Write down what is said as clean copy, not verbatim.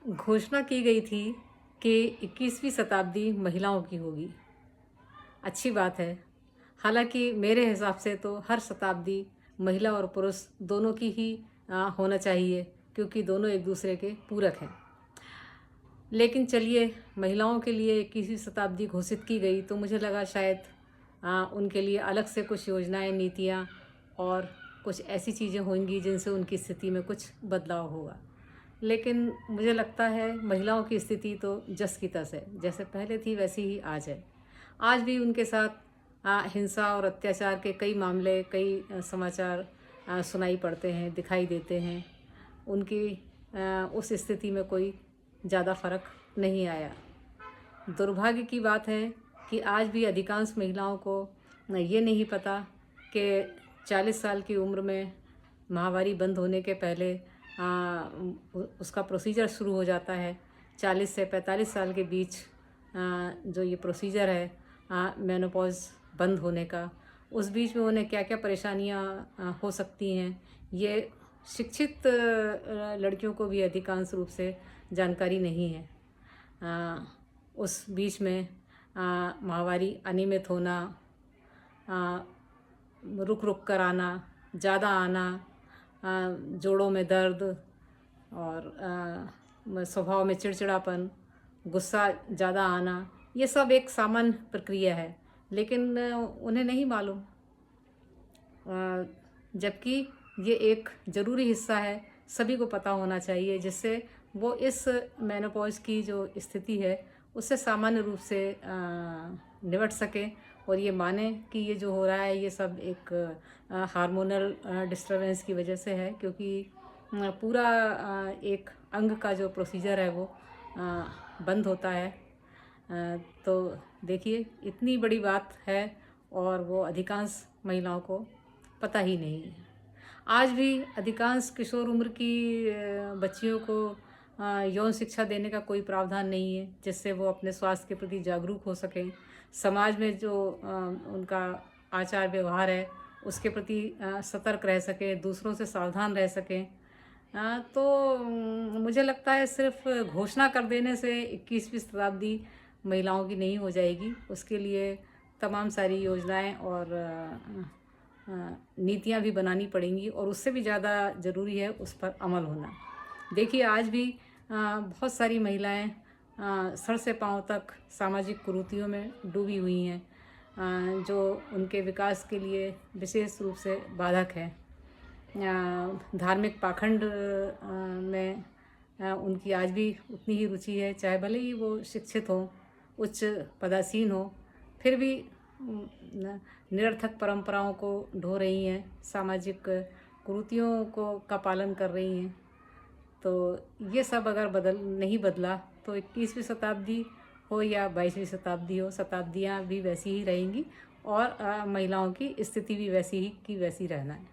घोषणा की गई थी कि 21वीं शताब्दी महिलाओं की होगी। अच्छी बात है। हालांकि मेरे हिसाब से तो हर शताब्दी महिला और पुरुष दोनों की ही होना चाहिए, क्योंकि दोनों एक दूसरे के पूरक हैं। लेकिन चलिए, महिलाओं के लिए 21वीं शताब्दी घोषित की गई तो मुझे लगा शायद उनके लिए अलग से कुछ योजनाएं, नीतियाँ और कुछ ऐसी चीज़ें होंगी जिनसे उनकी स्थिति में कुछ बदलाव होगा। लेकिन मुझे लगता है महिलाओं की स्थिति तो जस की तस है, जैसे पहले थी वैसी ही आज है। आज भी उनके साथ हिंसा और अत्याचार के कई मामले, कई समाचार सुनाई पड़ते हैं, दिखाई देते हैं। उनकी उस स्थिति में कोई ज़्यादा फ़र्क नहीं आया। दुर्भाग्य की बात है कि आज भी अधिकांश महिलाओं को ये नहीं पता कि 40 साल की उम्र में माहवारी बंद होने के पहले उसका प्रोसीजर शुरू हो जाता है। 40 से 45 साल के बीच जो ये प्रोसीजर है मेनोपॉज बंद होने का, उस बीच में उन्हें क्या क्या परेशानियां हो सकती हैं, ये शिक्षित लड़कियों को भी अधिकांश रूप से जानकारी नहीं है। उस बीच में माहवारी अनियमित होना, रुक रुक कर आना, ज़्यादा आना, जोड़ों में दर्द और स्वभाव में चिड़चिड़ापन, गुस्सा ज़्यादा आना, ये सब एक सामान्य प्रक्रिया है। लेकिन उन्हें नहीं मालूम, जबकि ये एक ज़रूरी हिस्सा है, सभी को पता होना चाहिए, जिससे वो इस मेनोपॉज की जो स्थिति है उससे सामान्य रूप से निपट सके और ये माने कि ये जो हो रहा है ये सब एक हार्मोनल डिस्टर्बेंस की वजह से है, क्योंकि पूरा एक अंग का जो प्रोसीजर है वो बंद होता है। तो देखिए, इतनी बड़ी बात है और वो अधिकांश महिलाओं को पता ही नहीं है। आज भी अधिकांश किशोर उम्र की बच्चियों को यौन शिक्षा देने का कोई प्रावधान नहीं है, जिससे वो अपने स्वास्थ्य के प्रति जागरूक हो सकें। समाज में जो उनका आचार व्यवहार है उसके प्रति सतर्क रह सकें, दूसरों से सावधान रह सकें। तो मुझे लगता है सिर्फ घोषणा कर देने से 21वीं शताब्दी महिलाओं की नहीं हो जाएगी। उसके लिए तमाम सारी योजनाएं और नीतियां भी बनानी पड़ेंगी, और उससे भी ज़्यादा ज़रूरी है उस पर अमल होना। देखिए, आज भी बहुत सारी महिलाएं सर से पांव तक सामाजिक कुरीतियों में डूबी हुई हैं, जो उनके विकास के लिए विशेष रूप से बाधक है। धार्मिक पाखंड में उनकी आज भी उतनी ही रुचि है, चाहे भले ही वो शिक्षित हो, उच्च पदासीन हो, फिर भी निरर्थक परंपराओं को ढो रही हैं, सामाजिक कुरीतियों का पालन कर रही हैं। तो ये सब अगर नहीं बदला तो 21वीं शताब्दी हो या 22वीं शताब्दी हो, शताब्दियाँ भी वैसी ही रहेंगी और महिलाओं की स्थिति भी वैसी ही की वैसी रहना है।